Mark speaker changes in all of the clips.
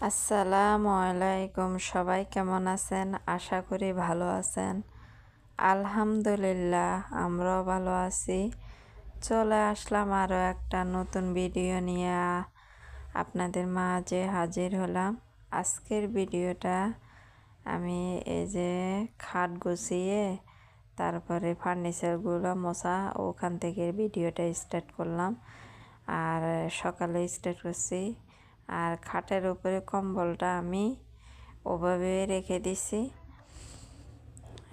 Speaker 1: আসসালামু আলাইকুম। সবাই কেমন আছেন? আশা করি ভালো আছেন। আলহামদুলিল্লাহ, আমরাও ভালো আছি। চলে আসলাম আরও একটা নতুন ভিডিও নিয়ে আপনাদের মাঝে হাজির হলাম। আজকের ভিডিওটা আমি এই যে খাট গুছিয়ে তারপরে ফার্নিচারগুলো মোছা ওখান থেকে ভিডিওটা স্টার্ট করলাম। আর সকালে স্টার্ট করছি। আর খাটের উপরে কম্বলটা আমি ওভাবে রেখে দিছি।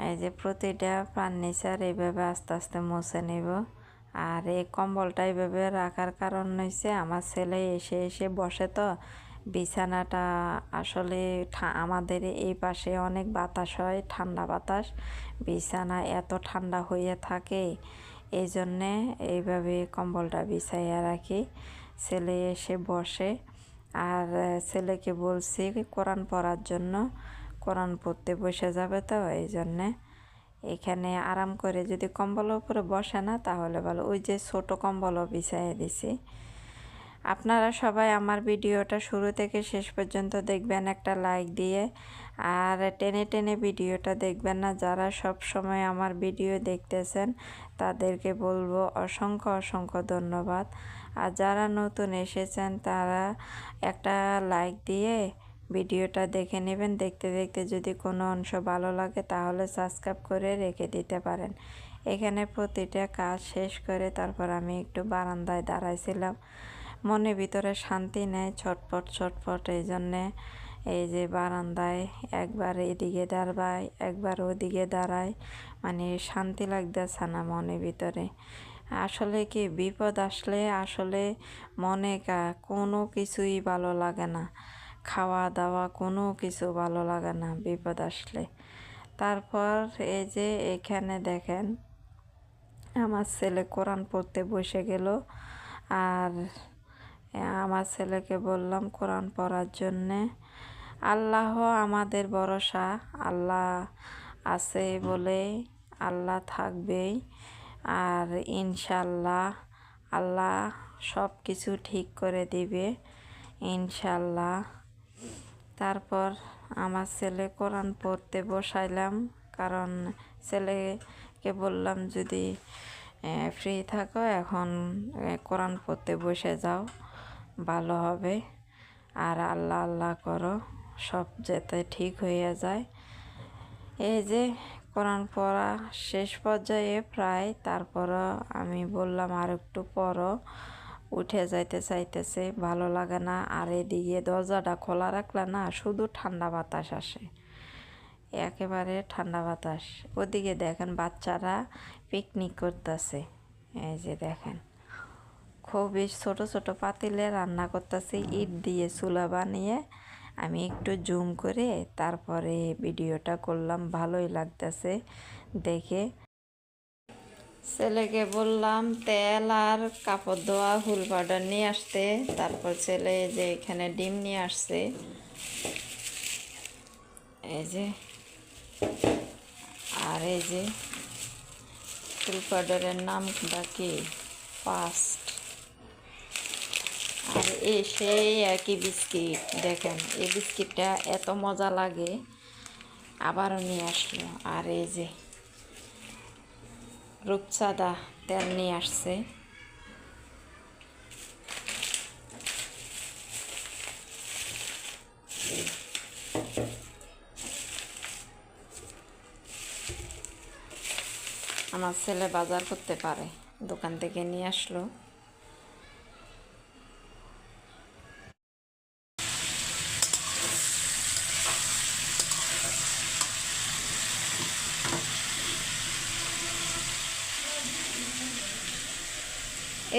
Speaker 1: এই যে প্রতিটা ফার্নিচার এইভাবে আস্তে আস্তে মুছে নেব। আর এই কম্বলটা এইভাবে রাখার কারণ হয়েছে আমার ছেলে এসে এসে বসে, তো বিছানাটা আসলে আমাদের এই পাশে অনেক বাতাস হয়, ঠান্ডা বাতাস, বিছানা এত ঠান্ডা হয়ে থাকে, এই জন্যে এইভাবে কম্বলটা বিছাইয়া রাখি। ছেলে এসে বসে। আর ছেলেকে বলছি কোরআন পড়ার জন্য, কোরআন পড়তে বসে যাবে, তো এই জন্যে এখানে আরাম করে যদি কম্বলের উপরে বসে না তাহলে ভালো, ওই যে ছোট কম্বলও বিছাইয়ে দিছি। আপনারা সবাই আমার ভিডিওটা শুরু থেকে শেষ পর্যন্ত দেখবেন একটা লাইক দিয়ে। আর টেনে টেনে ভিডিওটা দেখবেন না। যারা সব সময় আমার ভিডিও দেখতেছেন তাদেরকে বলবো অসংখ্য অসংখ্য ধন্যবাদ। আর যারা নতুন এসেছেন তারা একটা লাইক দিয়ে ভিডিওটা দেখে নেবেন। দেখতে দেখতে যদি কোনো অংশ ভালো লাগে তাহলে সাবস্ক্রাইব করে রেখে দিতে পারেন। এখানে প্রতিটা কাজ শেষ করে তারপর আমি একটু বারান্দায় দাঁড়াইছিলাম। মনে ভিতরে শান্তি নেই, ছটফট ছটফট, এই জন্যে এই যে বারান্দায় একবার এদিকে দাঁড়াই একবার ওদিকে দাঁড়াই, মানে শান্তি লাগতেছে না মনে ভিতরে। আসলে কি বিপদ আসলে আসলে মনে কোনো কিছুই ভালো লাগে না, খাওয়া দাওয়া কোনো কিছু ভালো লাগে না বিপদ আসলে। তারপর এই যে এখানে দেখেন আমার ছেলে কোরআন পড়তে বসে গেল। আর আমার ছেলেকে বললাম কোরআন পড়ার জন্যে। আল্লাহ আমাদের ভরসা, আল্লাহ আছে বলে আল্লাহ থাকবেই। আর ইনশাল্লাহ আল্লাহ সব কিছু ঠিক করে দিবে ইনশাল্লাহ। তারপর আমার ছেলে কোরআন পড়তে বসাইলাম, কারণ ছেলেকে বললাম যদি ফ্রি থাকো এখন কোরআন পড়তে বসে যাও, ভালো হবে। আর আল্লাহ আল্লাহ করো, সব যাতে ঠিক হয়ে যায়। এই যে কোরআন পড়া শেষ পর্যায়ে প্রায়, তারপরও আমি বললাম আর একটু পরও, উঠে যাইতে চাইতেছে, ভালো লাগে না। আর এদিকে দরজাটা খোলা রাখলে না শুধু ঠান্ডা বাতাস আসে, একেবারে ঠান্ডা বাতাস। ওদিকে দেখেন বাচ্চারা পিকনিক করতেছে, এই যে দেখেন খুবই ছোট ছোট পাতিলে রান্না করতেছে, ইট দিয়ে চুলা বানিয়ে। আমি একটু জুম করে তারপরে ভিডিওটা করলাম, ভালোই লাগতেছে দেখে। ছেলেকে বললাম তেল আর কাপড় ধোয়া হুল পাউডার নিয়ে আসতে, তারপর ছেলে যে এখানে ডিম নিয়ে আসছে, এই যে। আর এই যে হুল পাউডারের নামটা কি, ফার্স্ট। আর এই সেই একই বিস্কিট, দেখেন এই বিস্কিটটা এত মজা লাগে, আবারও নিয়ে আসলো। আর এই যে রূপচাঁদা তেল নিয়ে আসছে। আমার ছেলে বাজার করতে পারে, দোকান থেকে নিয়ে আসলো।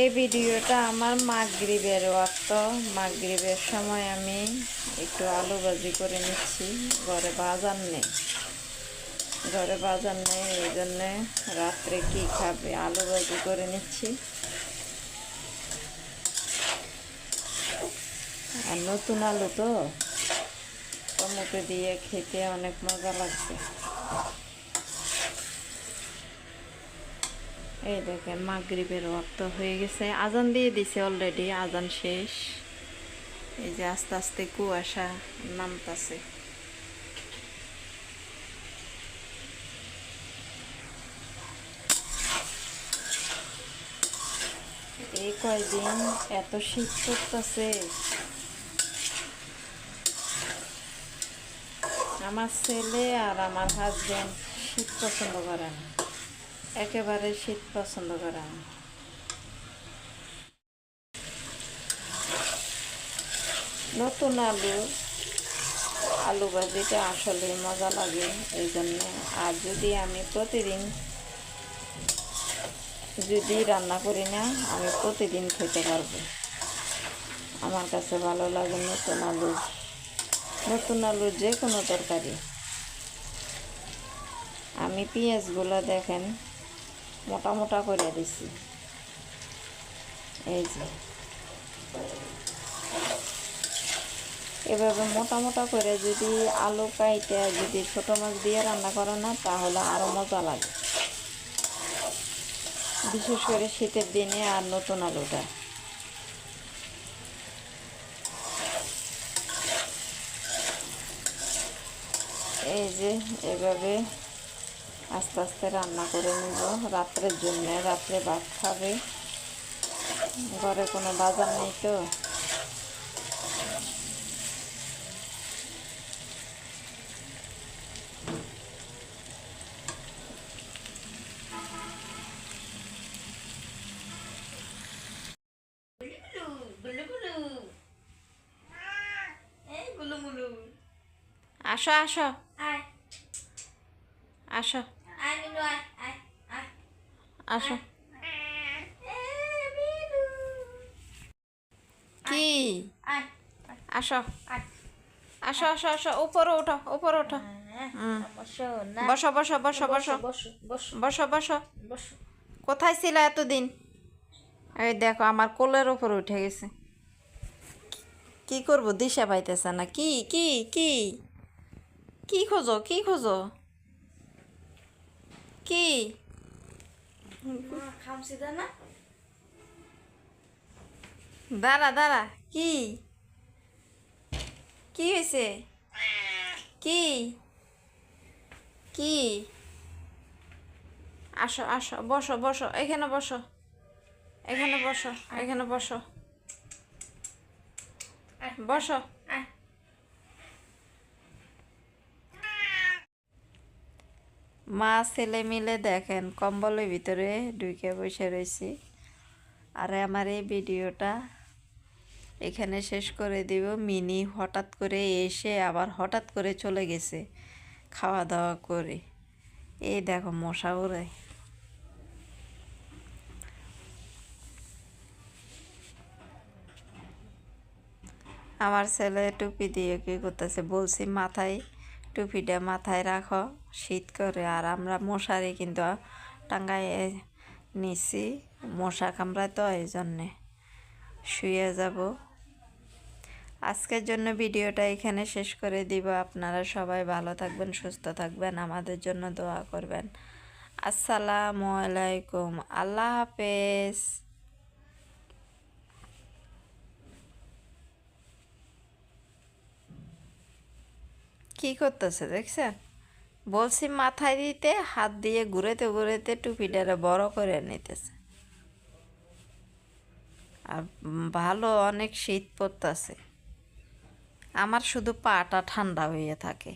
Speaker 1: এই ভিডিওটা আমার মাগরিবের ওয়াক্ত, মাগরিবের সময় আমি একটু আলু ভাজি করে নিচ্ছি। ঘরে বাজার নেই, ঘরে বাজার নেই, এই জন্যে রাত্রে কি খাবে, আলু ভাজি করে নিচ্ছি। আর নতুন আলু তো টমেটো দিয়ে খেতে অনেক মজা লাগছে। এই দেখেন মাগরিবের ওয়াক্ত হয়ে গেছে, আজান দিয়ে দিছে অলরেডি, আজান শেষ। এই যে আস্তে আস্তে কুয়াশা নামতাছে। এই কয়দিন এত শীত পড়তেছে, আমার ছেলে আর আমার হাজবেন্ড শীত পছন্দ করে না, একেবারে শীত পছন্দ করে না। নতুন আলু ভাজিটা আসলে মজা লাগে এই জন্য। আর যদি আমি প্রতিদিন রান্না করি না, আমি প্রতিদিন খেতে পারবো। আমার কাছে ভালো লাগে নতুন আলুর যে কোনো তরকারি। আমি পেঁয়াজগুলো দেখেন মোটা মোটা করে দিছি, এই যে এভাবে মোটা মোটা করে যদি আলু কাইটে যদি ছোটো মাছ দিয়ে রান্না করে না, তাহলে আরও মজা লাগে, বিশেষ করে শীতের দিনে। আর নতুন আলুটা এই যে এভাবে আস্তে আস্তে রান্না করে নিব রাত্রের জন্য। রাত্রে ভাত খাবে, ঘরে কোনো বাজার নেই তো। আসো আসো আসো আসো। কি আসো আসো আসো আসো, উপরে ওঠো উপরে ওঠো। বসো বসো বসো বসো বসো বসো। কোথায় ছিল এতদিন? এই দেখো আমার কোলের উপর উঠে গেছে। কি করব, দিশা পাইতেছে না। কি কি কি কি খোঁজো, কি খোঁজো, কি দাঁড়া দাঁড়া, কি কি হয়েছে? কি কি আসো আসো, বসো বসো, এখানে বসো, এখানে বসো, এখানে বসো, বসো। মা ছেলে মিলে দেখেন কম্বলের ভিতরে ঢুকে বসে রয়েছি। আর আমার এই ভিডিওটা এখানে শেষ করে দিব। মিনি হঠাৎ করে এসে আবার হঠাৎ করে চলে গেছে খাওয়া দাওয়া করে। এই দেখো মশা উড়ে। আমার ছেলে টুপি দিয়ে কি করতেছে, বলছি মাথায় টুপিটা মাথায় রাখো, শীত করে। আর আমরা মশারি কিন্তু টাঙ্গাই নিছি, মশা কামড়ায় তো, এই জন্যে শুয়ে যাব। আজকের জন্য ভিডিওটা এখানে শেষ করে দিব। আপনারা সবাই ভালো থাকবেন, সুস্থ থাকবেন, আমাদের জন্য দোয়া করবেন। আসসালামু আলাইকুম, আল্লাহ হাফেজ। কি করতেছে দেখছেন? বলছি মাথায় দিতে, হাত দিয়ে ঘুরেতে ঘুরেতে টুপিটারে বড় করে নিতেছে। আর ভালো অনেক শীত পড়তেছে, আমার শুধু পাটা ঠান্ডা হয়ে থাকে।